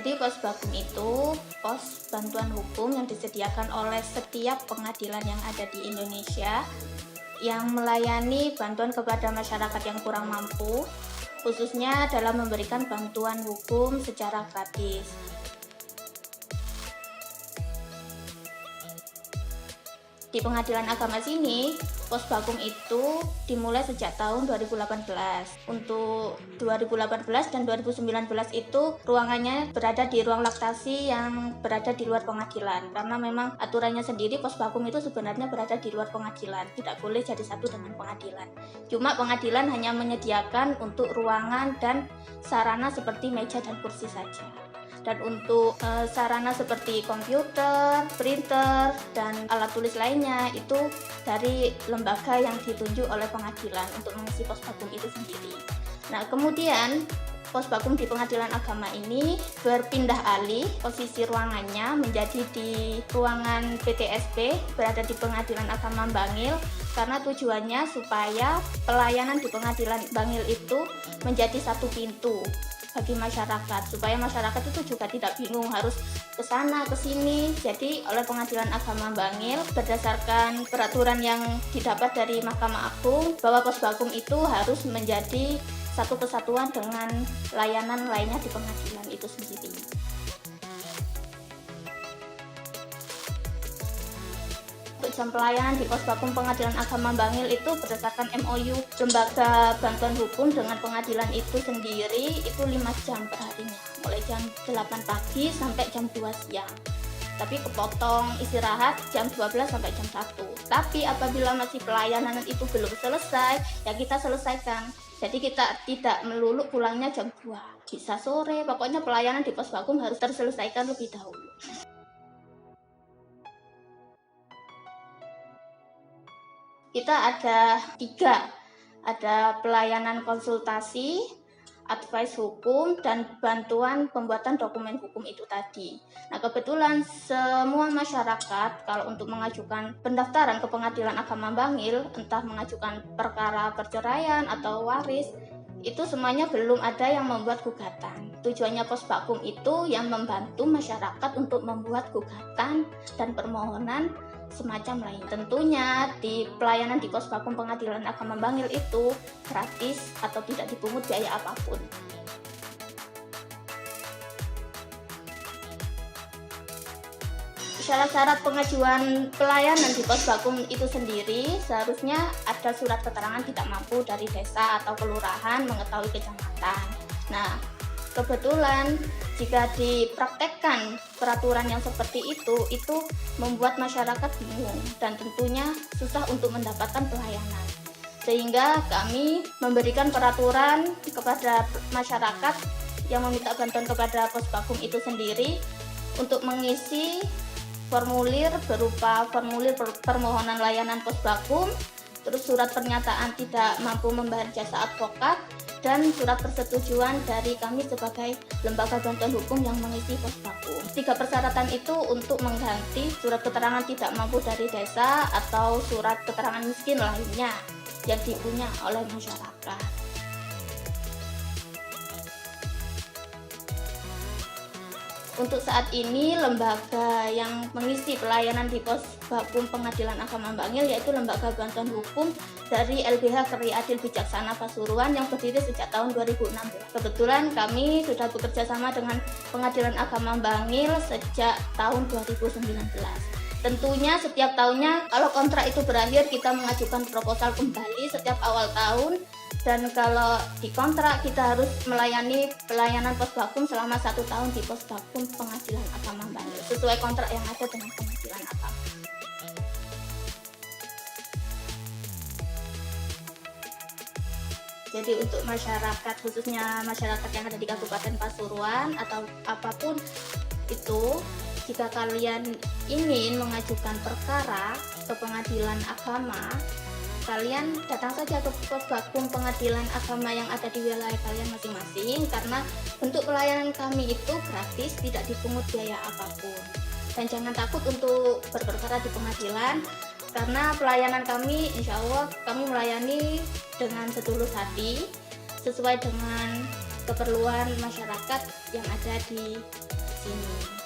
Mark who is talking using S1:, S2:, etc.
S1: Jadi Posbakum itu pos bantuan hukum yang disediakan oleh setiap pengadilan yang ada di Indonesia yang melayani bantuan kepada masyarakat yang kurang mampu, khususnya dalam memberikan bantuan hukum secara gratis. Di pengadilan agama sini, Posbakum itu dimulai sejak tahun 2018. Untuk 2018 dan 2019 itu ruangannya berada di ruang laktasi yang berada di luar pengadilan. Karena memang aturannya sendiri Posbakum itu sebenarnya berada di luar pengadilan, tidak boleh jadi satu dengan pengadilan. Cuma pengadilan hanya menyediakan untuk ruangan dan sarana seperti meja dan kursi saja. Dan untuk sarana seperti komputer, printer, dan alat tulis lainnya itu dari lembaga yang ditunjuk oleh pengadilan untuk mengisi Posbakum itu sendiri. Nah, kemudian Posbakum di pengadilan agama ini berpindah alih posisi ruangannya menjadi di ruangan PTSP berada di pengadilan agama Bangil, karena tujuannya supaya pelayanan di pengadilan Bangil itu menjadi satu pintu bagi masyarakat, supaya masyarakat itu juga tidak bingung harus ke sana ke sini. Jadi oleh Pengadilan Agama Bangil berdasarkan peraturan yang didapat dari Mahkamah Agung bahwa Posbakum itu harus menjadi satu kesatuan dengan layanan lainnya di pengadilan itu sendiri. Jam pelayanan di Posbakum Pengadilan Agama Bangil itu berdasarkan MOU Lembaga Bantuan Hukum dengan pengadilan itu sendiri itu 5 jam per harinya, mulai jam 8 pagi sampai jam 2 siang. Tapi kepotong istirahat jam 12 sampai jam 1. Tapi apabila masih pelayanan itu belum selesai, ya kita selesaikan. Jadi kita tidak melulu pulangnya jam 2, bisa sore, pokoknya pelayanan di Posbakum harus terselesaikan lebih dahulu. Kita ada 3, ada pelayanan konsultasi, advice hukum, dan bantuan pembuatan dokumen hukum itu tadi. Nah, kebetulan semua masyarakat kalau untuk mengajukan pendaftaran ke Pengadilan Agama Bangil, entah mengajukan perkara perceraian atau waris, itu semuanya belum ada yang membuat gugatan. Tujuannya Posbakum itu yang membantu masyarakat untuk membuat gugatan dan permohonan semacam lain. Tentunya di pelayanan di Posbakum Pengadilan Agama Bangil itu gratis atau tidak dipungut biaya apapun. Syarat-syarat pengajuan pelayanan di Posbakum itu sendiri seharusnya ada surat keterangan tidak mampu dari desa atau kelurahan mengetahui kecamatan. Nah, kebetulan jika dipraktekkan peraturan yang seperti itu membuat masyarakat bingung dan tentunya susah untuk mendapatkan pelayanan. Sehingga kami memberikan peraturan kepada masyarakat yang meminta bantuan kepada Posbakum itu sendiri untuk mengisi formulir berupa formulir permohonan layanan Posbakum, terus surat pernyataan tidak mampu membayar jasa advokat, dan surat persetujuan dari kami sebagai lembaga bantuan hukum yang mengisi Posbakum. 3 persyaratan itu untuk mengganti surat keterangan tidak mampu dari desa atau surat keterangan miskin lainnya yang dipunya oleh masyarakat. Untuk saat ini lembaga yang mengisi pelayanan di Posbakum Pengadilan Agama Bangil yaitu Lembaga Bantuan Hukum dari LBH Keri Adil Bijaksana Pasuruan yang berdiri sejak tahun 2016. Kebetulan kami sudah bekerja sama dengan Pengadilan Agama Bangil sejak tahun 2019. Tentunya setiap tahunnya kalau kontrak itu berakhir kita mengajukan proposal kembali setiap awal tahun. Dan kalau di kontrak kita harus melayani pelayanan Posbakum selama 1 tahun di Posbakum Pengadilan Agama Bangil sesuai kontrak yang ada dengan Pengadilan Agama. Jadi untuk masyarakat, khususnya masyarakat yang ada di Kabupaten Pasuruan atau apapun itu, jika kalian ingin mengajukan perkara ke Pengadilan Agama, kalian datang saja ke Posbakum Pengadilan Agama yang ada di wilayah kalian masing-masing, karena bentuk pelayanan kami itu gratis, tidak dipungut biaya apapun. Dan jangan takut untuk berperkara di pengadilan, karena pelayanan kami insya Allah kami melayani dengan setulus hati sesuai dengan keperluan masyarakat yang ada di sini.